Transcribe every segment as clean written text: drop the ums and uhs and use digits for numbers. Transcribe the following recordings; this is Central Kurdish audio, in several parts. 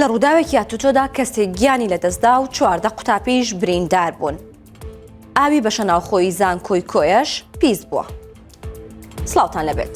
لە ڕووداوێکی یاتوتۆدا کەسێک گیانی لەدەستدا و 14 قوتابیش بریندار بوون. ئاوی بە شەناوخۆی زانکۆی کۆیەش پیس بووە. سڵاوتان لەبێت.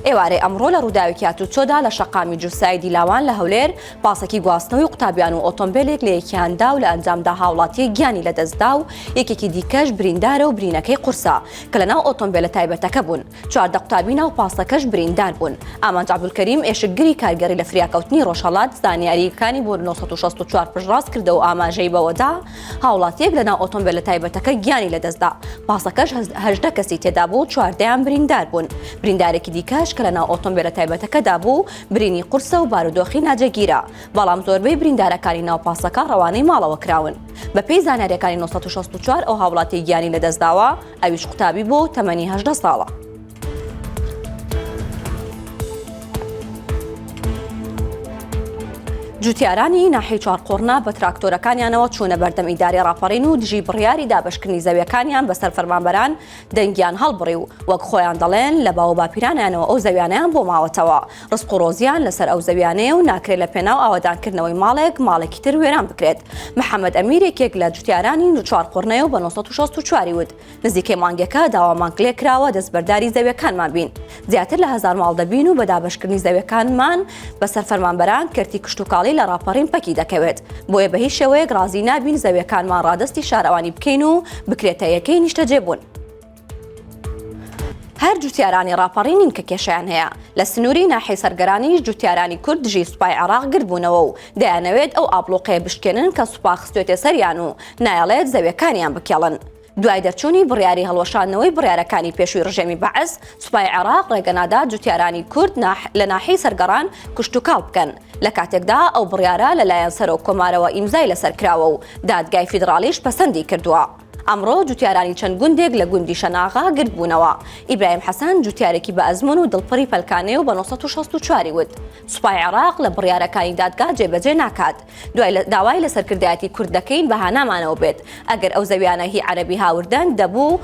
ئێوارەی ئەمڕۆ لە ڕووداوێکی یاتوتۆدا لە شەقامی جوسای دیلاوان لە هەولێر پاسەکی گواستنەوەی قوتابیان و ئۆتۆمبیلێک لە یەکیاندا و لە ئەنجامدا هاوڵاتیە گیانی لەدەستدا و یەکێکی دیکەش بریندارە و برینەکەی قورسە کە لەناو ئۆتۆمبیلە تایبەتەکە بوون. 14 قوتابی ناو پاسەکەش بریندار بوون. ئامانج عەبدولکەریم ئێشکگری کارگەری لە فریاکەوتنی ڕۆژهەڵات زانیاریەکانی بۆ 964 پشتڕاست کردە و ئاماژەی بەوەدا هاوڵاتیەک لەناو ئۆتۆمبیلە تایبەتەکە گیانی لەدەستدا. پاسەکەش 18 کەسی تێدا بوو، 14یان بریندار بوون. بریندارێکی دیکەش کە لەناو ئۆتۆمبیلە تایبەتەکەدا بوو برینی قورسە و بارودۆخی ناجێگیرە، بەڵام زۆربەی بریندارەکانی ناو پاسەکە ڕەوانەی ماڵەوە کراون. بەپێی زانیاریەکانی 964 ئەو هاوڵاتی گیانی لەدەستداوە ئەویش قوتابی بوو تەمەنی 18 ساڵە. جوتیارانی ناحیەی چوارقۆڕنا بە تراکتۆرەکانیانەوە چوونە بەردەم ئیداری ڕاپەڕین و دژی بڕیاری دابەشکردنی زەویەکانیان بەسەر فەرمانبەران دەنگیان هەڵبڕی و وەک خۆیان دەڵێن لە باو باپیرانیانەوە ئەو زەویانەیان بۆ ماوەتەوە. ڕزق و ڕۆزیان لەسەر ئەو زەویانەیە و ناکرێت لە پێناو ئاوادانکردنەوەی ماڵێکی تر وێران بکرێت. محەممەد ئەمیر یەکێک لە جوتیارانی چوارقۆڕنەوە بە 964 وت نزیکەی مانگەکە داوامان لێ کراوە دەستبەرداری زەویەکانمان بین. زیاتر لە 1000 ماڵ دەبین و بە دابەشکردنی زەویەکانمان بەسەر فەرمانبەران کردی کشتتوکاڵی لە ڕاپەڕین پەکی دەکەوێت. بۆیە بە هیچ شێوەیەک ڕازی نابین زەویەکانمان ڕادستی شارەوانی بکەین و بکرێتە یەکەی نیشتەجێبوون. هەر جوتیارانی ڕاپەڕینین کە کێشیان هەیە. لە سنووری ناحیەی سەرگەرانیش جوتیارانی کورد دژی سوپای عێراق گرتبوونەوە و دەیانەوێت ئەو ئابلوقەیە بشکێنن کە سوپا خستوێتە سەریان و نایەڵێت زەویەکانیان بکێڵن. دوای دەرچوونی بڕیاری هەڵوەشاندنەوەی بڕیارەکانی پێشووی ڕژێمی بەعەز سوپای عێراق ڕێگەنادا جوتیارانی کورد لە ناحیەی سەرگەڕان کشتتوکاڵ بکەن. لە کاتێکدا ئەو بڕیارە لەلایەن سەرۆک کۆمارەوە ئیمزای لەسەر کراوە و دادگای فیدراڵیش پەسەندی کردووە. ئەمڕۆ جوتیارانی چەند گوندێک لە گوندی شەناغا گرتبوونەوە. ئیبراهیم حەسەن جوتیارێکی بە ئەزمون و دڵپەری پەلکانەیە و بە 964 وت سوپای عێراق لە بڕیارەکانی دادگا جێبەجێ ناکات. دوای داوای لە سەرکردایەتی کورد دەکەین بەهانامانەوە بێت ئەگەر ئەو زەویانە هی عەرەبی هاوردەن دەبوو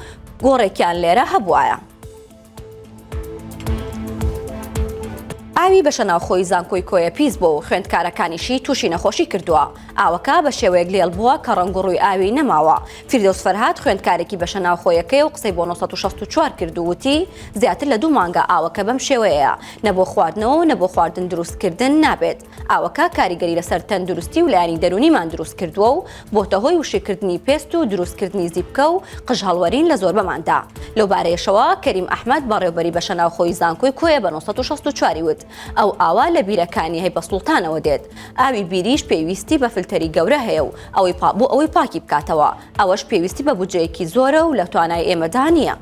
گۆڕێکیان لێرە هەبوایە. ئاوی بە شەناوخۆی زانکۆی کۆیە پیس بۆ و خوێندکارەکانیشی تووشی نەخۆشی کردووە. ئاوەکە بە شێوەیەک لێڵ بووە کە ڕەنگوڕووی ئاوی نەماوە. فیردەوس فەرهاد خوێندکارێکی بە شەناوخۆیەکەی و قسەی بۆ 964 کردووتی زیاتر لە 2 مانگە ئاوەکە بەم شێوەیە نەبۆ خواردنەوە و نەبۆ خواردن دروستکردن نابێت. ئاوەکە کاریگەری لەسەر تەندروستی و لایەنی دەرونیمان دروست کردووە و بۆتە هۆی وشەکردنی پێست و دروستکردنی زیبکە و قژ هەڵوەرین لە زۆربەماندا. لەو بارەیەشەوە کەریم ئەحمەد بەڕێوەبەری بە شەناوخۆی زانکۆی کۆیە بە 964 وت ئەو ئاوا لە بیرەکانی هەی بە سوڵتانەوە دێت. ئاوی بیریش پێویستی بە فلتەری گەورە هەیە و بۆ ئەوەی پاکی بکاتەوە. ئەوەش پێویستی بە بودجەیەکی زۆرە و لە توانای ئێمەدا نییە.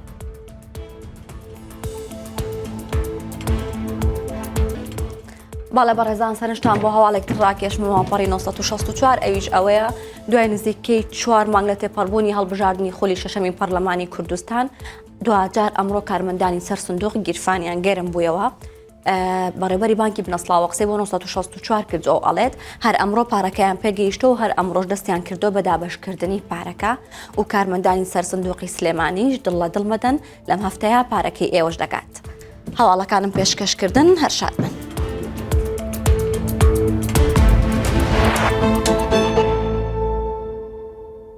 باڵە بەڕێزان سەرنجتان بۆ هەواڵێکی ڕاکێشمەوە پەڕی 964 ئەویش ئەوەیە دوای نزیکەی 4 مانگ لە تێپەڕبوونی هەڵبژاردننی خۆلی شەشەمی پەرلەمانی کوردستان دوجار ئەمڕۆ کارمەندانی سەر سندوق گیرفانیان گەرم بوویەوە. بەڕێوەبەری بانکی بنەسڵاوە قسەی بۆ 964 کردو ئەڵێت هەر ئەمڕۆ پارەکەیان پێگەیشتە و هەر ئەمڕۆژ دەستیان کردو بە دابەشکردنی پارەکە و کارمەندانی سەر سندوقی سلێمانیش دڵ لە دڵ مەدەن لەم هەفتەیە پارەکەی ئێوەش دەکات. هەواڵەکانم پێشکەشکردن هەر شادمن.